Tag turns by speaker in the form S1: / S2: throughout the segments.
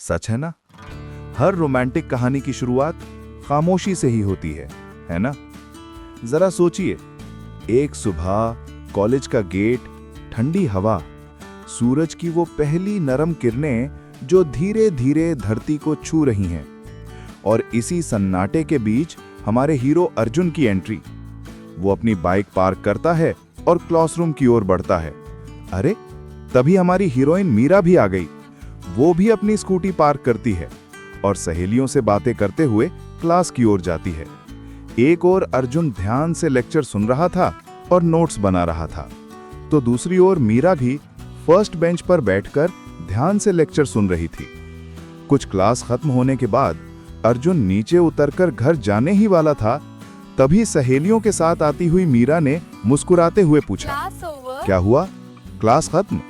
S1: सच है ना? हर रोमांटिक कहानी की शुरुआत खामोशी से ही होती है ना? जरा सोचिए, एक सुबह, कॉलेज का गेट, ठंडी हवा, सूरज की वो पहली नरम किरणें जो धीरे धीरे धरती को छू रही हैं, और इसी सन्नाटे के बीच हमारे हीरो अर्जुन की एंट्री। वो अपनी बाइक पार्क करता है और क्लासरूम की ओर बढ़ता है। अरे, तभी हमारी हीरोइन मीरा भी आ गई। वो भी अपनी स्कूटी पार्क करती है और सहेलियों से बातें करते हुए क्लास की ओर जाती है। एक ओर अर्जुन ध्यान से लेक्चर सुन रहा था और नोट्स बना रहा था, तो दूसरी ओर मीरा भी फर्स्ट बेंच पर बैठकर ध्यान से लेक्चर सुन रही थी। कुछ क्लास खत्म होने के बाद अर्जुन नीचे उतरकर घर जाने ही वाला था, तभी सहेलियों के साथ आती हुई मीरा ने मुस्कुराते हुए पूछा, क्या हुआ, क्लास खत्म?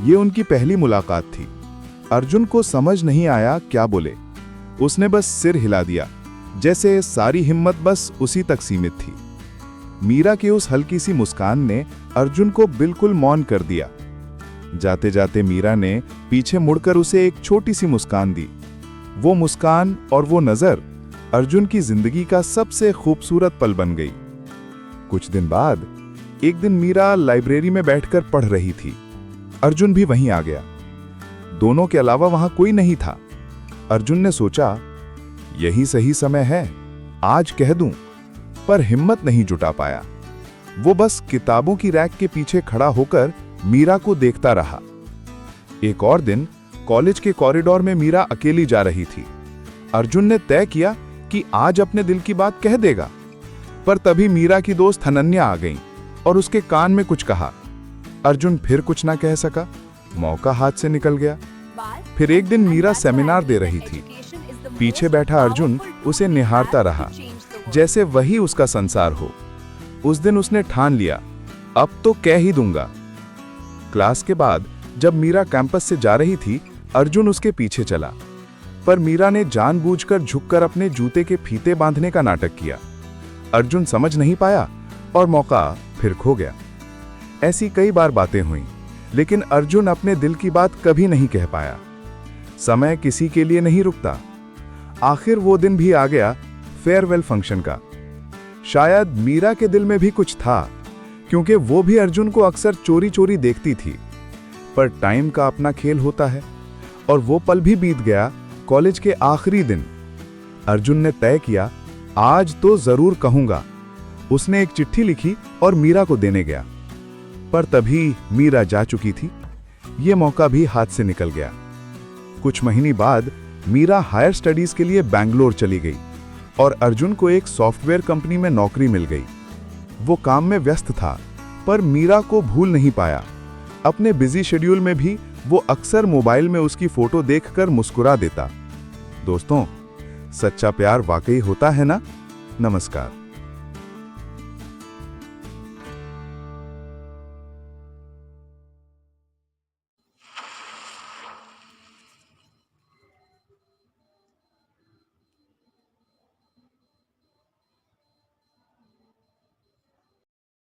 S1: ये उनकी पहली मुलाकात थी। अर्जुन को समझ नहीं आया क्या बोले। उसने बस सिर हिला दिया, जैसे सारी हिम्मत बस उसी तक सीमित थी। मीरा की उस हल्की सी मुस्कान ने अर्जुन को बिल्कुल मौन कर दिया। जाते जाते मीरा ने पीछे मुड़कर उसे एक छोटी सी मुस्कान दी। वो मुस्कान और वो नजर अर्जुन की जिंदगी का सबसे खूबसूरत पल बन गई। कुछ दिन बाद एक दिन मीरा लाइब्रेरी में बैठकर पढ़ रही थी। अर्जुन भी वहीं आ गया। दोनों के अलावा वहां कोई नहीं था। अर्जुन ने सोचा, यही सही समय है, आज कह दूं, पर हिम्मत नहीं जुटा पाया। वो बस किताबों की रैक के पीछे खड़ा होकर मीरा को देखता रहा। एक और दिन कॉलेज के कॉरिडोर में मीरा अकेली जा रही थी। अर्जुन ने तय किया कि आज अपने दिल की बात कह देगा, पर तभी मीरा की दोस्त अनन्या आ गई और उसके कान में कुछ कहा। अर्जुन फिर कुछ ना कह सका, मौका हाथ से निकल गया। फिर एक दिन मीरा सेमिनार दे रही थी। पीछे बैठा अर्जुन उसे निहारता रहा, जैसे वही उसका संसार हो। उस दिन उसने ठान लिया, अब तो कह ही दूंगा। क्लास के बाद जब मीरा कैंपस से जा रही थी, अर्जुन उसके पीछे चला, पर मीरा ने जानबूझकर झुककर अपने जूते के फीते बांधने का नाटक किया। अर्जुन समझ नहीं पाया और मौका फिर खो गया। ऐसी कई बार बातें हुई, लेकिन अर्जुन अपने दिल की बात कभी नहीं कह पाया। समय किसी के लिए नहीं रुकता। आखिर वो दिन भी आ गया, फेयरवेल फंक्शन का। शायद मीरा के दिल में भी कुछ था, क्योंकि वो भी अर्जुन को अक्सर चोरी चोरी देखती थी। पर टाइम का अपना खेल होता है, और वो पल भी बीत गया। कॉलेज के आखिरी दिन अर्जुन ने तय किया, आज तो जरूर कहूंगा। उसने एक चिट्ठी लिखी और मीरा को देने गया, पर तभी मीरा जा चुकी थी। ये मौका भी हाथ से निकल गया। कुछ महीने बाद मीरा हायर स्टडीज के लिए बैंगलोर चली गई और अर्जुन को एक सॉफ्टवेयर कंपनी में नौकरी मिल गई। वो काम में व्यस्त था, पर मीरा को भूल नहीं पाया। अपने बिजी शेड्यूल में भी वो अक्सर मोबाइल में उसकी फोटो देखकर मुस्कुरा देता। दोस्तों, सच्चा प्यार वाकई होता है ना? नमस्कार।